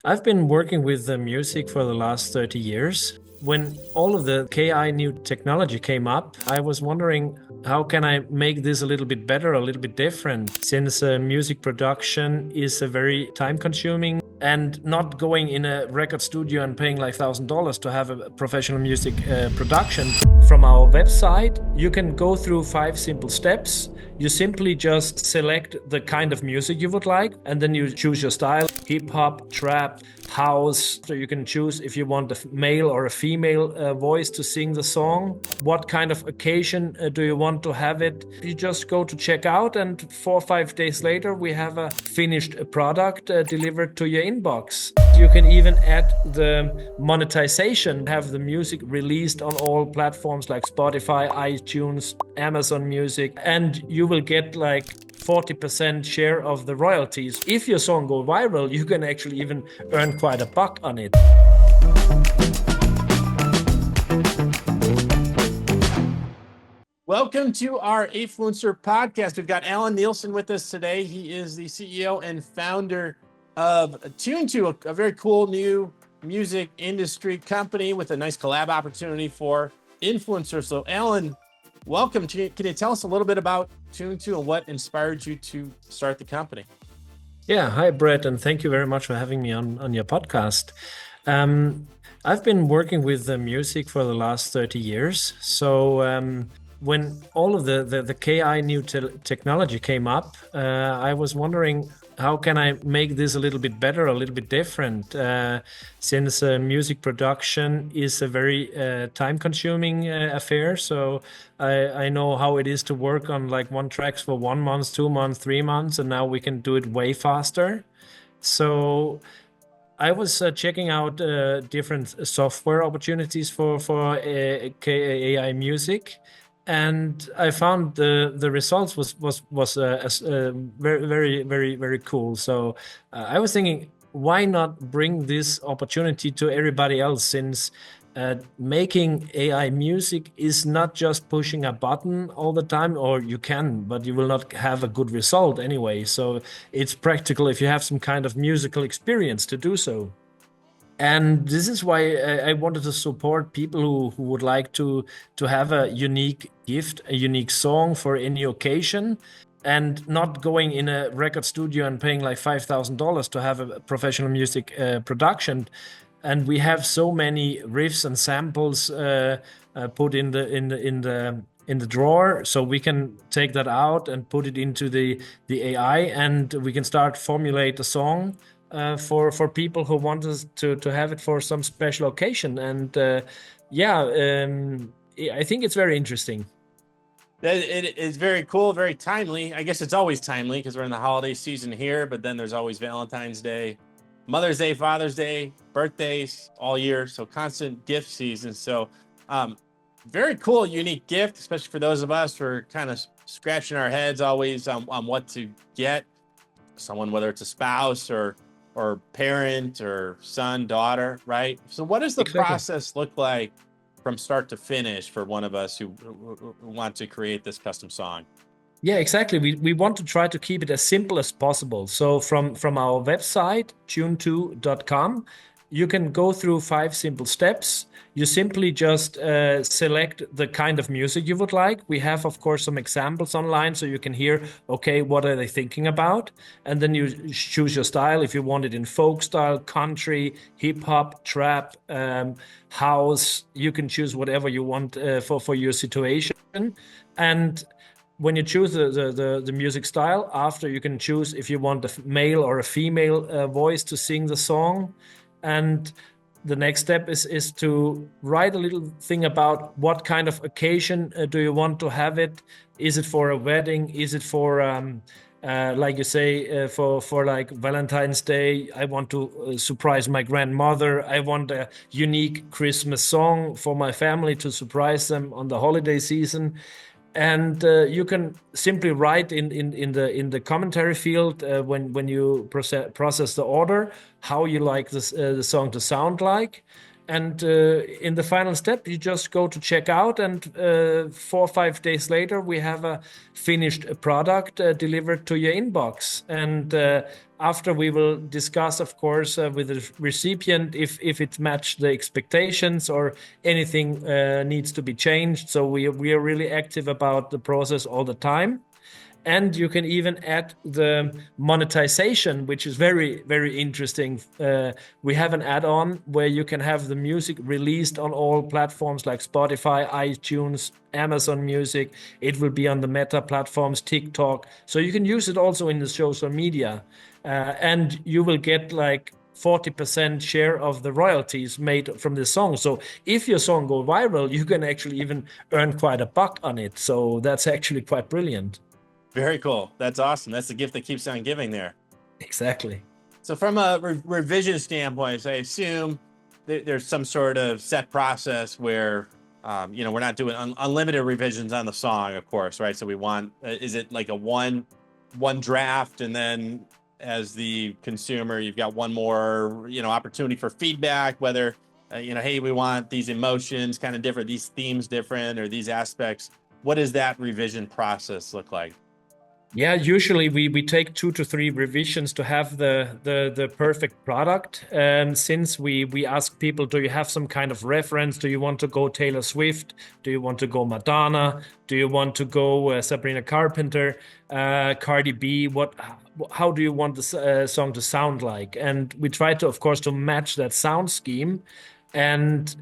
I've been working with the music for the last 30 years. When all of the KI new technology came up, I was wondering how can I make this a little bit better, a little bit different, since music production is a very time consuming and not going in a record studio and paying like $1,000 to have a professional music production. From our website, you can go through 5 simple steps. You simply just select the kind of music you would like, and then you choose your style: hip hop, trap, house. So you can choose if you want a male or a female voice to sing the song. What kind of occasion do you want to have it? You just go to check out, and 4 or 5 days later, we have a finished product delivered to your inbox. You can even add the monetization, have the music released on all platforms like Spotify, iTunes, Amazon Music, and you will get like 40% share of the royalties. If your song goes viral, you can actually even earn quite a buck on it. Welcome to our Afluencer podcast. We've got Allan Nielsen with us today. He is the CEO and founder of Tunetu, a very cool new music industry company with a nice collab opportunity for influencers. So Allan, welcome. Can you tell us a little bit about Tunetu and what inspired you to start the company? Yeah, hi Brett, and thank you very much for having me on your podcast. I've been working with the music for the last 30 years. So when all of the KI new technology came up, I was wondering how can I make this a little bit better, a little bit different, since music production is a very time-consuming affair. So I know how it is to work on like one tracks for 1 month, 2 months, 3 months, and now we can do it way faster. So I was checking out different software opportunities for AI music, and I found the results was very cool. So I was thinking, why not bring this opportunity to everybody else? Since making AI music is not just pushing a button all the time, or you can, but you will not have a good result anyway. So it's practical if you have some kind of musical experience to do so. And this is why I wanted to support people who would like to have a unique gift, a unique song for any occasion, and not going in a record studio and paying like $5,000 to have a professional music production. And we have so many riffs and samples put in the drawer, so we can take that out and put it into the AI, and we can start formulate a song for people who want us to have it for some special occasion. And yeah, I think it's very interesting. It is very cool, very timely. I guess it's always timely because we're in the holiday season here, but then there's always Valentine's Day, Mother's Day, Father's Day, birthdays all year. So constant gift season. So very cool, unique gift, especially for those of us who are kind of scratching our heads always on what to get someone, whether it's a spouse or parent or son, daughter, right? So what does the Exactly. process look like from start to finish for one of us who want to create this custom song? Yeah, exactly. We want to try to keep it as simple as possible. So from our website, tunetu.com, you can go through 5 simple steps. You simply just select the kind of music you would like. We have, of course, some examples online so you can hear, okay, what are they thinking about? And then you choose your style. If you want it in folk style, country, hip hop, trap, house, you can choose whatever you want for your situation. And when you choose the music style, after you can choose if you want a male or a female voice to sing the song. And the next step is to write a little thing about what kind of occasion do you want to have it. Is it for a wedding? Is it for like you say, for like Valentine's Day? I want to surprise my grandmother. I want a unique Christmas song for my family to surprise them on the holiday season. And you can simply write in the commentary field when you process the order how you like this the song to sound like. And in the final step, you just go to check out, and 4 or 5 days later, we have a finished product delivered to your inbox. And after, we will discuss, of course, with the recipient if it matched the expectations or anything needs to be changed. So we are really active about the process all the time. And you can even add the monetization, which is very, very interesting. We have an add-on where you can have the music released on all platforms like Spotify, iTunes, Amazon Music. It will be on the Meta platforms, TikTok. So you can use it also in the social media. And you will get like 40% share of the royalties made from the song. So if your song goes viral, you can actually even earn quite a buck on it. So that's actually quite brilliant. Very cool. That's awesome. That's the gift that keeps on giving there. Exactly. So from a revision standpoint, I assume there's some sort of set process where, we're not doing unlimited revisions on the song, of course, right? So we want, is it like a one draft, and then as the consumer, you've got one more, opportunity for feedback, whether, hey, we want these emotions kind of different, these themes different, or these aspects. What does that revision process look like? Yeah, usually we take 2 to 3 revisions to have the perfect product. And since we ask people, do you have some kind of reference? Do you want to go Taylor Swift? Do you want to go Madonna? Do you want to go Sabrina Carpenter, Cardi B? How do you want the song to sound like? And we try to, of course, to match that sound scheme. And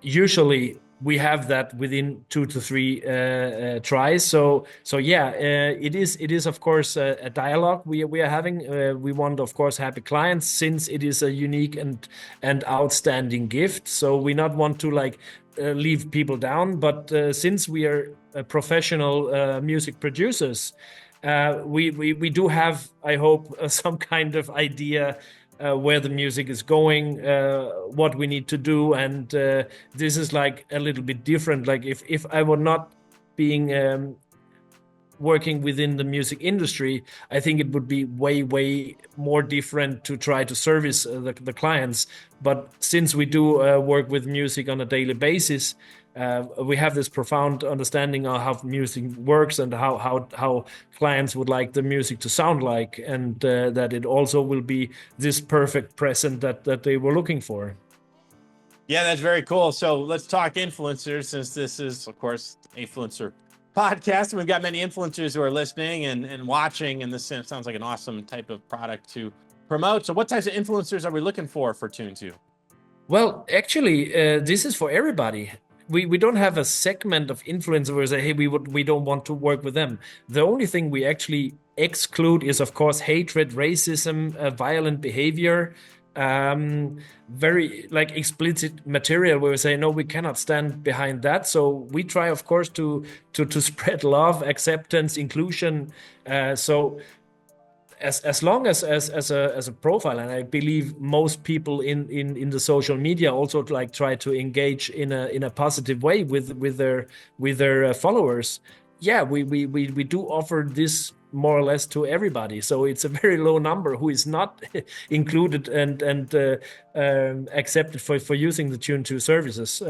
usually we have that within 2 to 3 tries. So yeah, it is of course a dialogue we are having. We want, of course, happy clients, since it is a unique and outstanding gift. So we not want to like leave people down, but since we are professional music producers, we do have, I hope, some kind of idea where the music is going, what we need to do. And this is like a little bit different. Like if I were not being working within the music industry, I think it would be way more different to try to service the clients. But since we do work with music on a daily basis, we have this profound understanding of how music works and how clients would like the music to sound like, and that it also will be this perfect present that they were looking for. Yeah, that's very cool. So let's talk influencers, since this is, of course, Afluencer podcast. And we've got many influencers who are listening and watching, and this sounds like an awesome type of product to promote. So what types of influencers are we looking for Tunetu? Well, actually, this is for everybody. We don't have a segment of influencers where we say, hey, we don't want to work with them. The only thing we actually exclude is, of course, hatred, racism, violent behavior, very like explicit material where we say, no, we cannot stand behind that. So we try, of course, to spread love, acceptance, inclusion. So as long as a profile, and I believe most people in the social media also like try to engage in a positive way with their followers. Yeah, we do offer this more or less to everybody. So it's a very low number who is not included and accepted for using the Tunetu services.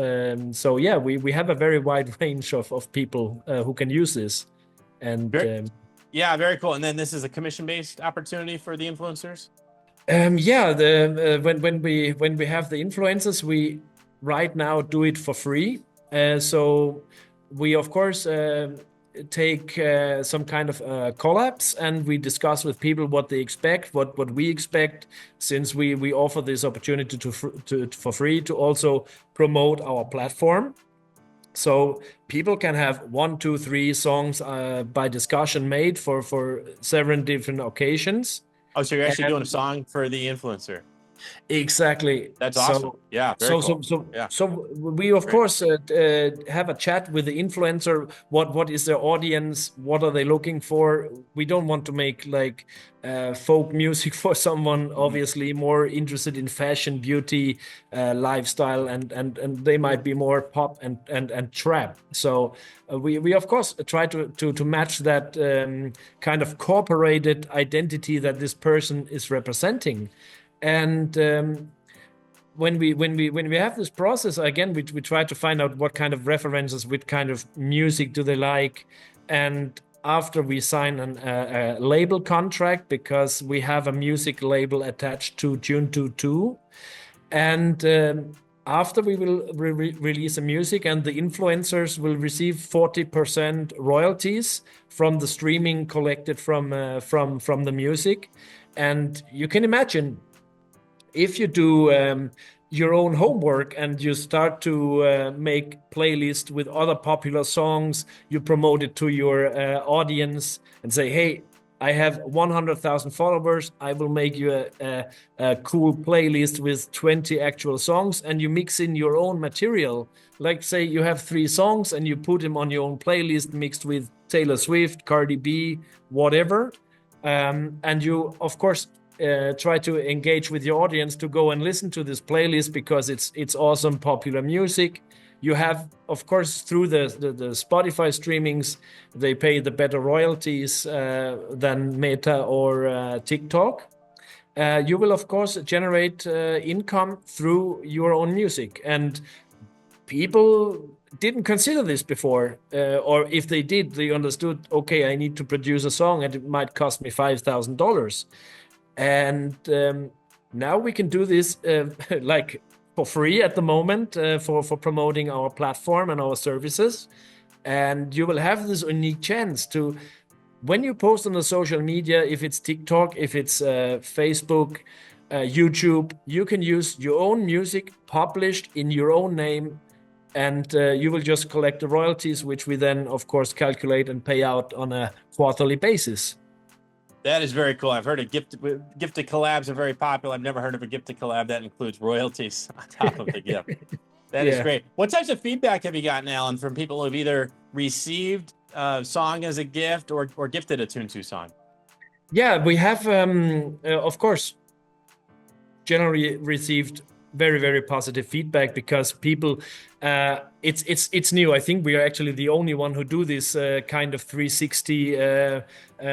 So yeah, we have a very wide range of people who can use this. And yeah, very cool. And then this is a commission-based opportunity for the influencers? Yeah, when we have the influencers, we right now do it for free. So we, of course, take some kind of collabs, and we discuss with people what they expect, what we expect, since we offer this opportunity for free to also promote our platform. So people can have 1, 2, 3 songs by discussion made for several different occasions. Oh, so you're actually doing a song for the influencer? Exactly. That's awesome. Yeah, very cool. So we of course have a chat with the influencer. What is their audience? What are they looking for? We don't want to make like folk music for someone obviously more interested in fashion, beauty, lifestyle, and they might be more pop and trap. So we of course try to match that kind of corporated identity that this person is representing. And when we have this process again, we try to find out what kind of references, what kind of music do they like, and after we sign a label contract, because we have a music label attached to Tunetu, and after we will release the music, and the influencers will receive 40% royalties from the streaming collected from the music. And you can imagine, if you do your own homework and you start to make playlists with other popular songs, you promote it to your audience and say, hey, I have 100,000 followers. I will make you a cool playlist with 20 actual songs, and you mix in your own material. Like, say you have 3 songs and you put them on your own playlist mixed with Taylor Swift, Cardi B, whatever. And you, of course, try to engage with your audience to go and listen to this playlist because it's awesome, popular music. You have, of course, through the Spotify streamings, they pay the better royalties than Meta or TikTok. You will, of course, generate income through your own music. And people didn't consider this before, or if they did, they understood, okay, I need to produce a song and it might cost me $5,000. And now we can do this like for free at the moment for promoting our platform and our services. And you will have this unique chance to, when you post on the social media, if it's TikTok, if it's Facebook, YouTube, you can use your own music published in your own name, and you will just collect the royalties, which we then, of course, calculate and pay out on a quarterly basis. That is very cool. I've heard of gifted collabs are very popular. I've never heard of a gifted collab that includes royalties on top of the gift. That is great. What types of feedback have you gotten, Allan, from people who have either received a song as a gift or gifted a Tunetu song? Yeah, we have, of course, generally received very, very positive feedback, because people, it's new. I think we are actually the only one who do this kind of 360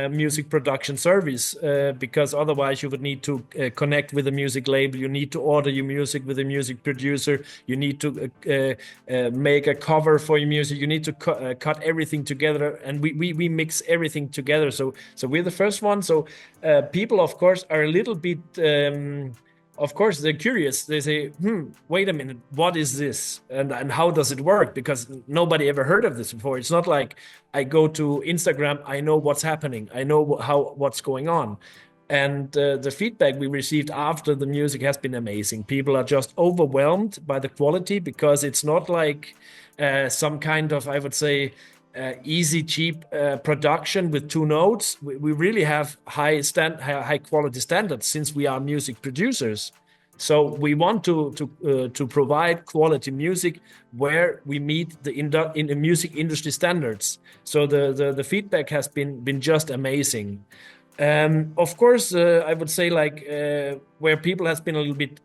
music production service, because otherwise you would need to connect with a music label, you need to order your music with a music producer, you need to make a cover for your music, you need to cut everything together, and we mix everything together. So we're the first one. So people, of course, are a little bit of course, they're curious. They say, wait a minute, what is this? And how does it work? Because nobody ever heard of this before. It's not like I go to Instagram, I know what's happening, I know what's going on. And the feedback we received after the music has been amazing. People are just overwhelmed by the quality, because it's not like some kind of, I would say, easy, cheap production with 2 notes. We really have high quality standards, since we are music producers. So we want to provide quality music where we meet the music industry standards. So the feedback has been just amazing. Of course, I would say, like, where people has been a little bit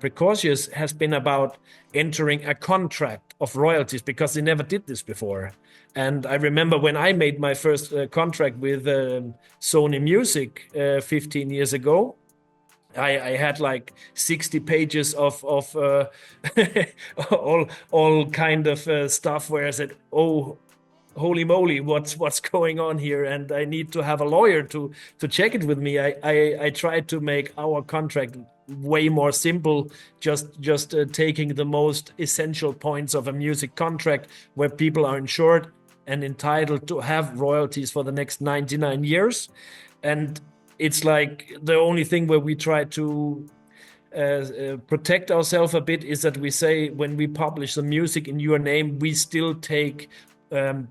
precautious has been about entering a contract of royalties, because they never did this before. And I remember when I made my first contract with Sony Music 15 years ago, I had like 60 pages of all kind of stuff where I said, oh, holy moly, what's going on here? And I need to have a lawyer to check it with me. I tried to make our contract way more simple, just taking the most essential points of a music contract, where people are insured and entitled to have royalties for the next 99 years. And it's like the only thing where we try to protect ourselves a bit is that we say, when we publish the music in your name, we still take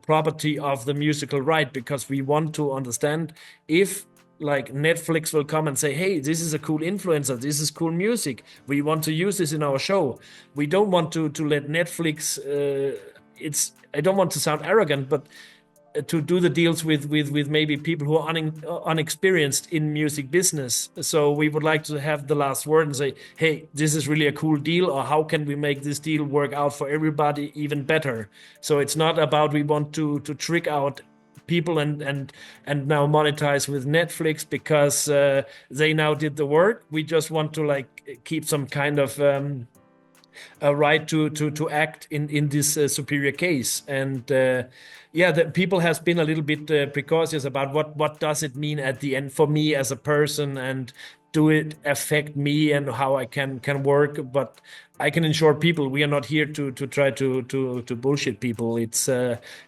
property of the musical right, because we want to understand if, like, Netflix will come and say, hey, this is a cool influencer, this is cool music, we want to use this in our show. We don't want to let Netflix, I don't want to sound arrogant, but to do the deals with maybe people who are unexperienced in music business. So we would like to have the last word and say, hey, this is really a cool deal, or how can we make this deal work out for everybody even better? So it's not about we want to trick out people and now monetize with Netflix because they now did the work. We just want to like keep some kind of a right to act in this superior case. And yeah, the people has been a little bit precautious about what does it mean at the end for me as a person, and do it affect me and how I can work. But I can assure people we are not here to try to bullshit people. It's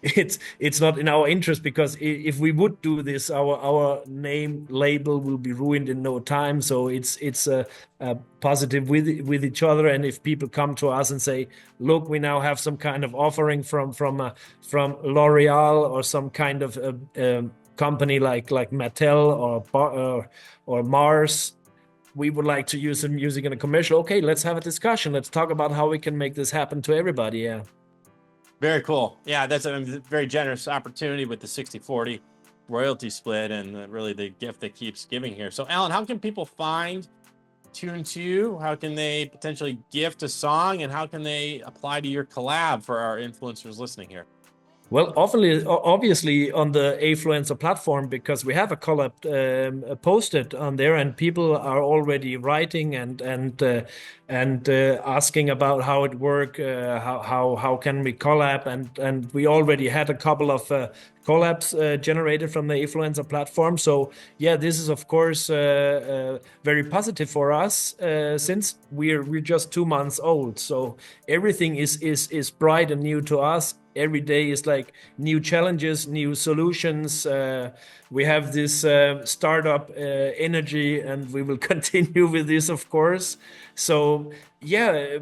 it's not in our interest, because if we would do this, our name label will be ruined in no time. So it's positive with each other. And if people come to us and say, look, we now have some kind of offering from L'Oreal or some kind of company like Mattel or Mars, we would like to use some music in a commercial. Okay, let's have a discussion. Let's talk about how we can make this happen to everybody. Yeah. Very cool. Yeah, that's a very generous opportunity with the 60/40 royalty split, and really the gift that keeps giving here. So, Allan, how can people find Tunetu? How can they potentially gift a song, and how can they apply to your collab for our influencers listening here? Well, obviously on the Afluencer platform, because we have a collab posted on there, and people are already writing and asking about how it work, how can we collab, and we already had a couple of collabs generated from the Afluencer platform. So yeah, this is of course very positive for us since we're just 2 months old. So everything is bright and new to us. Every day is like new challenges, new solutions. We have this startup energy, and we will continue with this, of course. So yeah,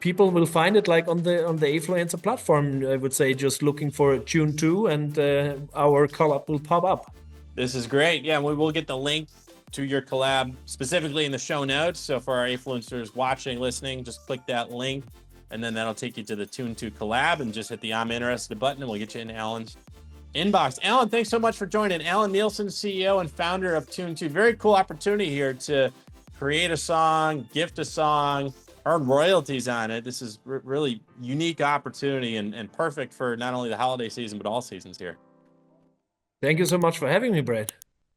people will find it like on the Afluencer platform. I would say just looking for Tunetu, and our collab will pop up. This is great. Yeah, we will get the link to your collab specifically in the show notes. So for our influencers watching, listening, just click that link, and then that'll take you to the Tunetu collab, and just hit the I'm interested button, and we'll get you in Allan's inbox. Allan, thanks so much for joining. Allan Nielsen, CEO and founder of Tunetu. Very cool opportunity here to create a song, gift a song, earn royalties on it. This is really unique opportunity, and perfect for not only the holiday season, but all seasons here. Thank you so much for having me, Brett.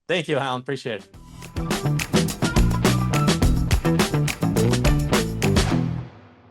Thank you, Allan. Appreciate it.